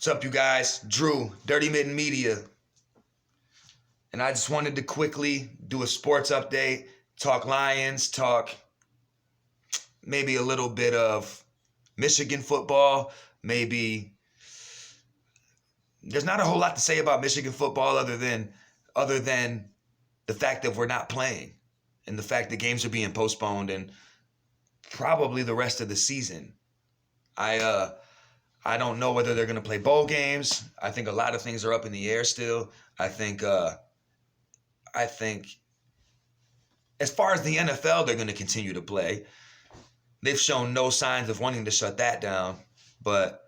What's up, you guys? Drew, Dirty Mitten Media. And I just wanted to quickly do a sports update, talk Lions, talk maybe a little bit of Michigan football. Maybe there's not a whole lot to say about Michigan football other than the fact that we're not playing and the fact that games are being postponed and probably the rest of the season. I don't know whether they're going to play bowl games. I think a lot of things are up in the air still. I think as far as the NFL, they're going to continue to play. They've shown no signs of wanting to shut that down. But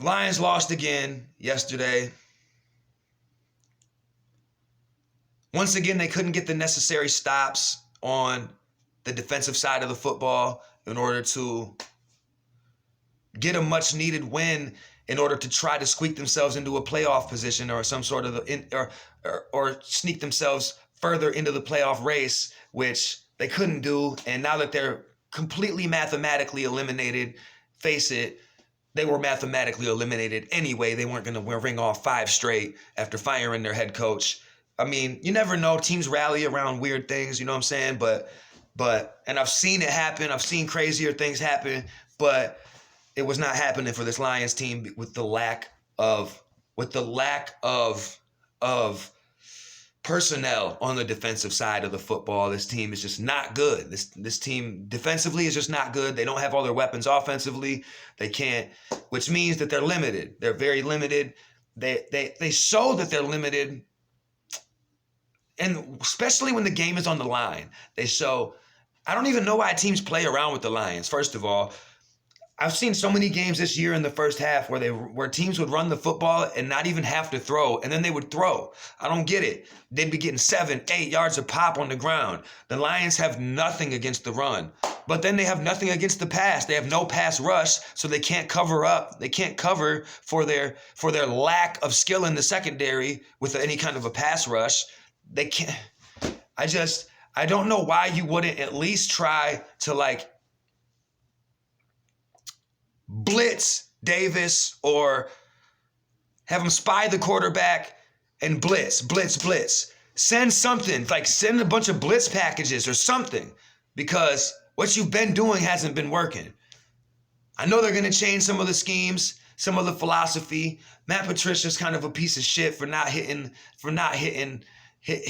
Lions lost again yesterday. Once again, they couldn't get the necessary stops on the defensive side of the football in order to get a much needed win in order to try to squeak themselves into a playoff position or some sort of or sneak themselves further into the playoff race, which they couldn't do. And now that they're completely mathematically eliminated, face it, they were mathematically eliminated anyway. They weren't going to ring off 5 straight after firing their head coach. I mean, you never know. Teams rally around weird things, you know what I'm saying? But and I've seen it happen. I've seen crazier things happen, but it was not happening for this Lions team with the lack of personnel on the defensive side of the football. This team is just not good. This team defensively is just not good. They don't have all their weapons offensively. They can't, which means that they're limited. They're very limited. They show that they're limited, and especially when the game is on the line. They show. I don't even know why teams play around with the Lions. First of all, I've seen so many games this year in the first half where teams would run the football and not even have to throw, and then they would throw. I don't get it. They'd be getting 7, 8 yards of pop on the ground. The Lions have nothing against the run, but then they have nothing against the pass. They have no pass rush, so they can't cover up. They can't cover for their lack of skill in the secondary with any kind of a pass rush. They can't. I don't know why you wouldn't at least try to blitz Davis or have him spy the quarterback and blitz. Send something, send a bunch of blitz packages or something, because what you've been doing hasn't been working. I know they're going to change some of the schemes, some of the philosophy. Matt Patricia's kind of a piece of shit for not hitting his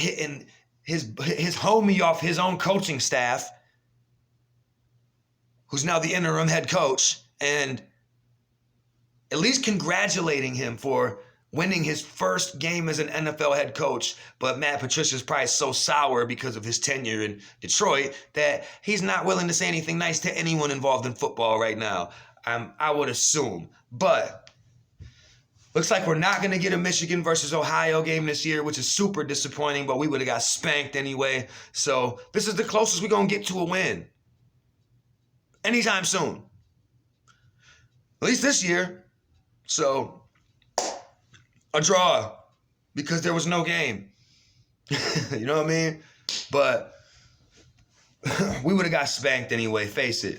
homie off his own coaching staff, who's now the interim head coach, and at least congratulating him for winning his first game as an NFL head coach. But Matt Patricia's probably so sour because of his tenure in Detroit that he's not willing to say anything nice to anyone involved in football right now, I would assume. But looks like we're not going to get a Michigan versus Ohio game this year, which is super disappointing, but we would have got spanked anyway. So this is the closest we're going to get to a win anytime soon. At least this year. So a draw because there was no game. You know what I mean? But we would have got spanked anyway, face it.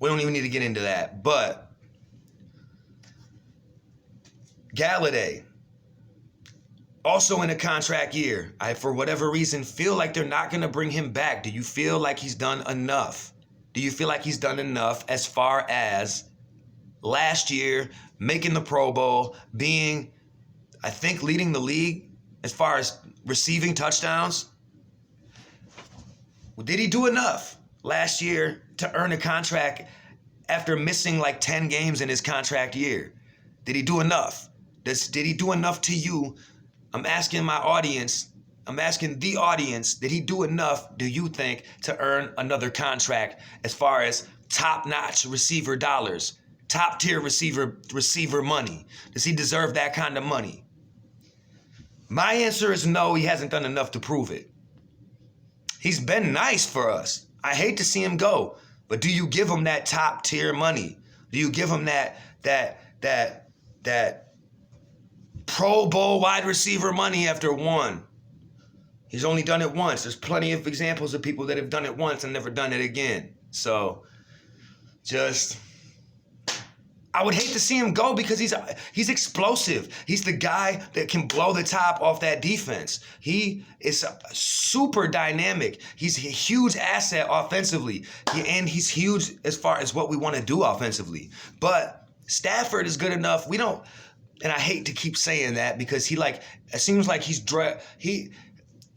We don't even need to get into that. But Galladay, also in a contract year. I, for whatever reason, feel like they're not going to bring him back. Do you feel like he's done enough? Do you feel like he's done enough as far as last year, making the Pro Bowl, being, I think, leading the league as far as receiving touchdowns? Did he do enough last year to earn a contract after missing 10 games in his contract year? Did he do enough? Did he do enough to you? I'm asking my audience. I'm asking the audience, did he do enough, do you think, to earn another contract as far as top-notch receiver dollars, top-tier receiver money? Does he deserve that kind of money? My answer is no, he hasn't done enough to prove it. He's been nice for us. I hate to see him go, but do you give him that top-tier money? Do you give him that Pro Bowl wide receiver money after one? He's only done it once. There's plenty of examples of people that have done it once and never done it again. So just, I would hate to see him go because he's explosive. He's the guy that can blow the top off that defense. He is super dynamic. He's a huge asset offensively. And he's huge as far as what we want to do offensively. But Stafford is good enough. And I hate to keep saying that because it seems like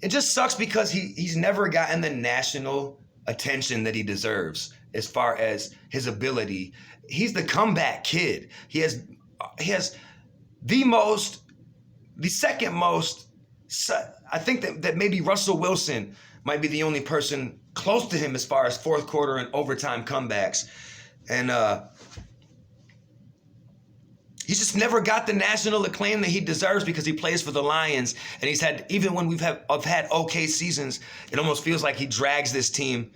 it just sucks because he's never gotten the national attention that he deserves as far as his ability. He's the comeback kid. He has the second most, I think that maybe Russell Wilson might be the only person close to him as far as fourth quarter and overtime comebacks. And he's just never got the national acclaim that he deserves because he plays for the Lions. And he's had, even when we've had okay seasons, it almost feels like he drags this team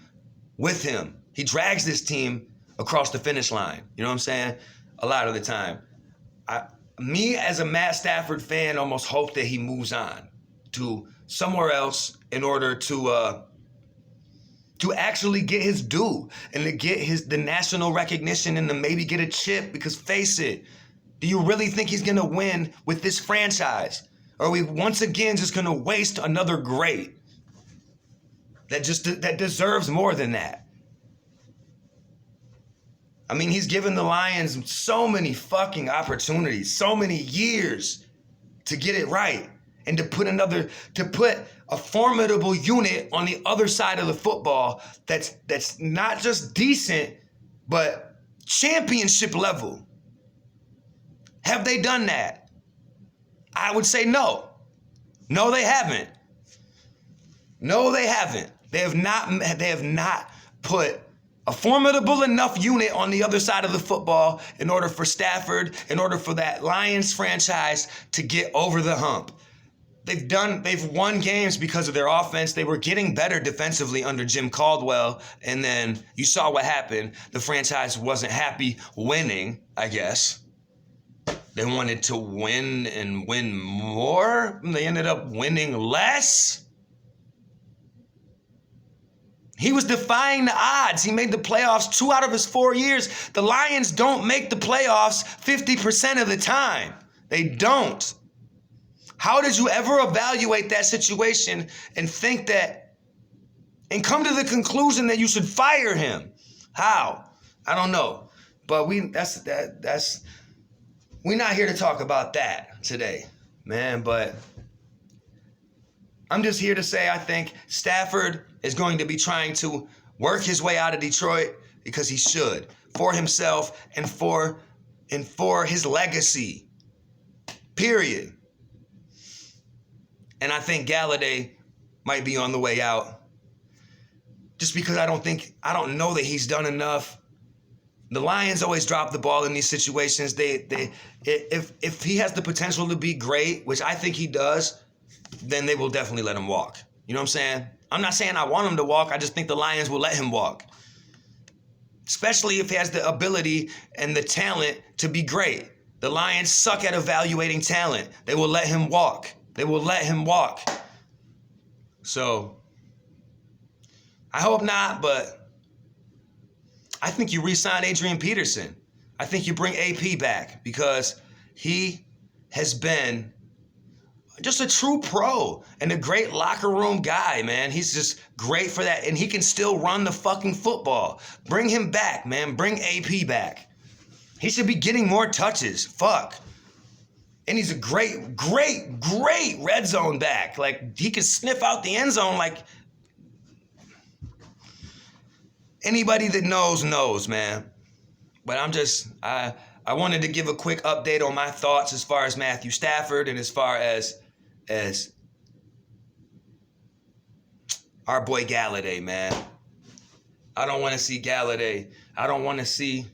with him. He drags this team across the finish line. You know what I'm saying? A lot of the time. Me as a Matt Stafford fan almost hope that he moves on to somewhere else in order to actually get his due and to get the national recognition and to maybe get a chip, because face it, do you really think he's going to win with this franchise? Or are we once again just going to waste another great that deserves more than that? I mean, he's given the Lions so many fucking opportunities, so many years to get it right and to put a formidable unit on the other side of the football that's not just decent, but championship level. Have they done that? I would say no. No, they haven't. No, they haven't. They have not put a formidable enough unit on the other side of the football in order for Stafford, in order for that Lions franchise to get over the hump. They've won games because of their offense. They were getting better defensively under Jim Caldwell, and then you saw what happened. The franchise wasn't happy winning, I guess. They wanted to win and win more. They ended up winning less. He was defying the odds. He made the playoffs 2 out of his 4 years. The Lions don't make the playoffs 50% of the time. They don't. How did you ever evaluate that situation and think that, and come to the conclusion that you should fire him? How? I don't know. But we're not here to talk about that today, man. But I'm just here to say I think Stafford is going to be trying to work his way out of Detroit because he should, for himself and for his legacy, period. And I think Galladay might be on the way out just because I don't know that he's done enough. The Lions always drop the ball in these situations. If he has the potential to be great, which I think he does, then they will definitely let him walk. You know what I'm saying? I'm not saying I want him to walk. I just think the Lions will let him walk. Especially if he has the ability and the talent to be great. The Lions suck at evaluating talent. They will let him walk. They will let him walk. So, I hope not, but I think you re-sign Adrian Peterson. I think you bring AP back because he has been just a true pro and a great locker room guy, man. He's just great for that. And he can still run the fucking football. Bring him back, man. Bring AP back. He should be getting more touches. Fuck. And he's a great red zone back. Like, he can sniff out the end zone like anybody that knows, man. But I wanted to give a quick update on my thoughts as far as Mathew Stafford and as far as our boy Galladay, man. I don't want to see Galladay. I don't want to see...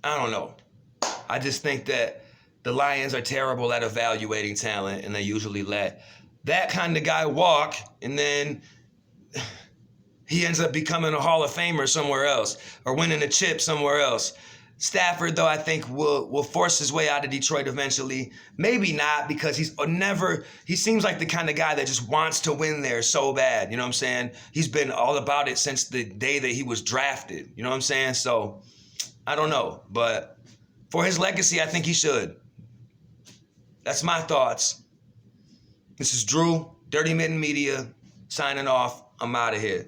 I don't know. I just think that the Lions are terrible at evaluating talent, and they usually let that kind of guy walk, and then he ends up becoming a Hall of Famer somewhere else or winning a chip somewhere else. Stafford, though, I think will force his way out of Detroit eventually. Maybe not, because he seems like the kind of guy that just wants to win there so bad. You know what I'm saying? He's been all about it since the day that he was drafted. You know what I'm saying? So I don't know. But for his legacy, I think he should. That's my thoughts. This is Drew, Dirty Mitten Media, signing off. I'm out of here.